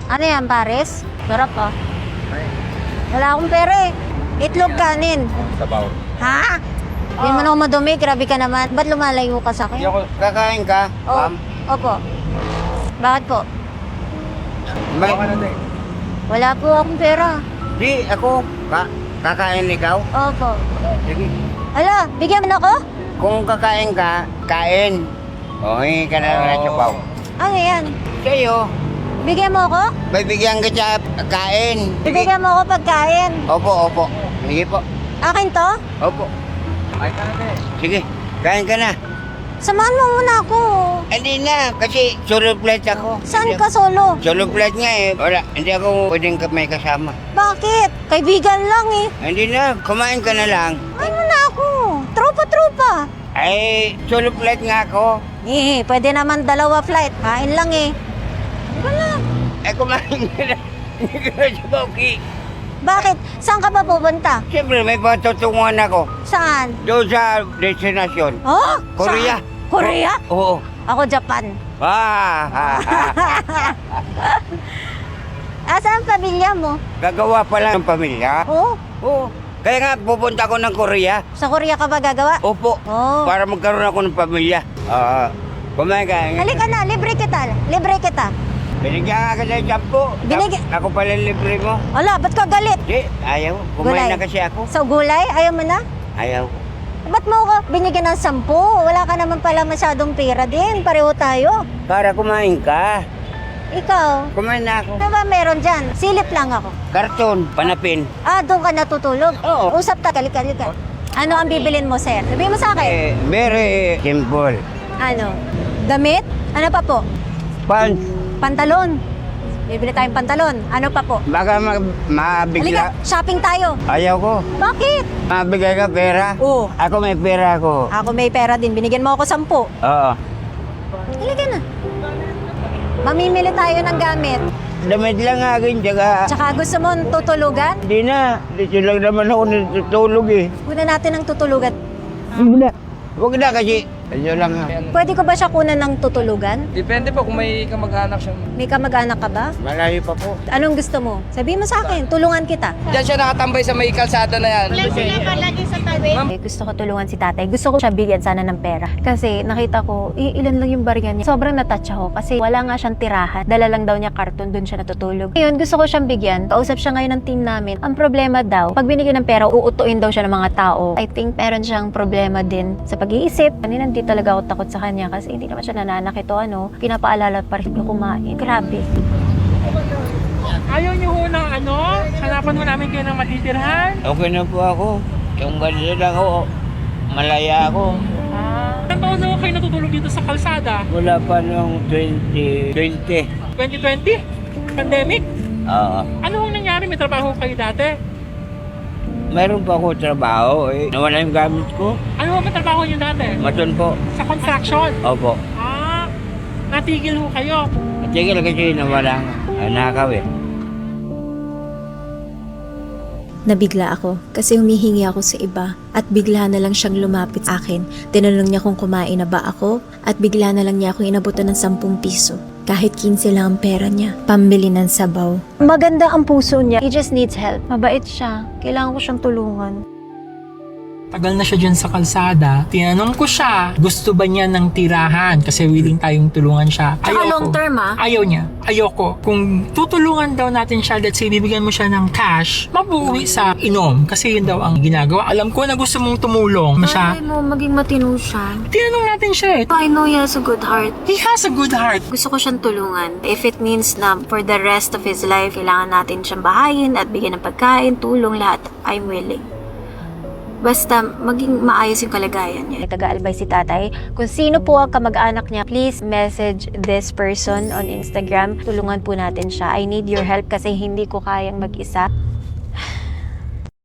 Ano yan, Paris? Sarap ah. Wala akong pera eh. Itlog kanin. Sabaw. Ha? Hindi mo na ako madumi, grabe ka naman. Ba't lumalayo ka sa akin? Kakain ka, Oh, ma'am? opo. Bakit po? May, Wala po akong pera. di, ako. Kakain ikaw? Opo. Sige. Hala, bigyan mo na ako? Kung kakain ka, kain. O, hingi ka na lang ng sabaw. Ano yan? Sa'yo, Bigyan mo ako? bibigyan kita kain. Sige. Bigyan mo ako pagkain. Opo. Sige po. Akin to? Opo. Sige, kain ka na. Samahan mo muna ako. Hindi na, kasi solo flight ako. Saan ka solo? Solo flight nga eh. Wala, hindi ako pwedeng may kasama. Bakit? Kaibigan lang eh. Hindi na, kumain ka na lang. Ay mo na ako. Tropa-tropa. Ay, solo flight nga ako. Pwede naman dalawa flight. Kain lang eh. Wala. Ay, kumain ka na. Hindi ka na sa Bauki. Bakit? Saan ka pa pupunta? Siyempre, may patutunguhan ako. Saan? Doon sa destinasyon. Oh? Korea. Saan? Korea? Oo. Ako Japan. Ah, Saan ang pamilya mo? gagawa pa lang ng pamilya. Oh? Oo. Kaya nga, pupunta ako ng Korea. Sa Korea ka ba gagawa? Opo. Oh. Para magkaroon ako ng pamilya. Kumain ka. Halika na, libre kita. Libre kita. Binigyan ka kasi ng sampo. Ako pala libre mo. Wala, ba't ka galit? Di, ayaw. Kumain Gulay. na kasi ako. Sa gulay? Ayaw mo na? Ayaw. Ba't mo ako binigyan ng 10? Wala ka naman pala masyadong pera din. Pareho tayo. Para kumain ka. Ikaw? Kumain na ako. Ano ba meron dyan? Silip lang ako. Karton, panapin. Doon ka natutulog? Oo. Usap ta, halika. Ano ang bibilin mo, sir? Sabihin mo sa akin. Very simple. Ano? Damit? Ano pa po? Pants. Pantalon. Bibili tayong pantalon. Ano pa po? Baka Halika, mabigla. shopping tayo. Ayaw ko. Bakit? Mabigay ka pera. Oo. Ako may pera ako. Ako may pera din. Binigyan mo ako 10. Oo. Halika na. Mamimili tayo ng gamit. Damit lang akin, tsaka... Tsaka gusto mo tutulugan? Hindi na. Dito lang naman ako natutulog eh. Una natin ng tutulugan. Huwag na. Huwag na kasi. Ayun lang nga. Pwede ko ba siya kunan ng tutulugan? Depende po kung may kamag-anak siya. May kamag-anak ka ba? Malayo pa po. Anong gusto mo? Sabihin mo sa akin, tulungan kita. Diyan siya nakatambay sa may kalsada na yan. Gusto ko tulungan si tatay. Gusto ko siya bigyan sana ng pera. Kasi nakita ko, ilan lang yung barya niya. Sobrang natouch ako kasi wala nga siyang tirahan. Dala lang daw niya karton, dun siya natutulog. Ngayon, gusto ko siyang bigyan. Kausap siya ngayon ng team namin. Ang problema daw, pag binigyan ng pera, uutuin daw siya ng mga tao. I think meron siyang problema din sa pag-iisip. Kanina hindi talaga ako takot sa kanya kasi hindi naman siya nananakit o pinapaalala pa rin yung kumain. Grabe. Ayaw niyo ho ng hanapan mo namin kayo ng matitirhan. Okay na po ako. Yung ganito lang ako. Malaya ako. Ilang taon na ho kayo natutulog dito sa kalsada? Wala pa nung 2020. 2020? Pandemic? Oo. Ano hong nangyari? May trabaho kayo dati? Meron pa ako trabaho eh. Nawala yung gamit ko. Ano hong trabaho niyo dati? Maton po. Sa construction? Opo. Natigil ho kayo. Tigil kasi nawala nakaw eh. Nabigla ako kasi humihingi ako sa iba at bigla na lang siyang lumapit sa akin. Tinanong niya kung kumain na ba ako at bigla na lang niya akong inabutan ng 10 piso. Kahit 15 lang ang pera niya, pambili ng sabaw. Maganda ang puso niya. He just needs help. Mabait siya. Kailangan ko siyang tulungan. Tagal na siya dyan sa kalsada. Tinanong ko siya, gusto ba niya ng tirahan? Kasi willing tayong tulungan siya. Tsaka long term Ayaw niya. Ayoko. Kung tutulungan daw natin siya, let's say, bibigyan mo siya ng cash, mabuwi sa inom. Kasi yun daw ang ginagawa. Alam ko na gusto mong tumulong. Malay mo, maging matino siya. Tinanong natin siya eh. I know he has a good heart. He has a good heart. Gusto ko siyang tulungan. If it means na for the rest of his life, kailangan natin siyang bahayin at bigyan ng pagkain, tulong, lahat, I'm willing. Basta maging maayos yung kalagayan niya. Taga-albay si tatay. Kung sino po ang kamag-anak niya, please message this person on Instagram. Tulungan po natin siya. I need your help kasi hindi ko kayang mag-isa.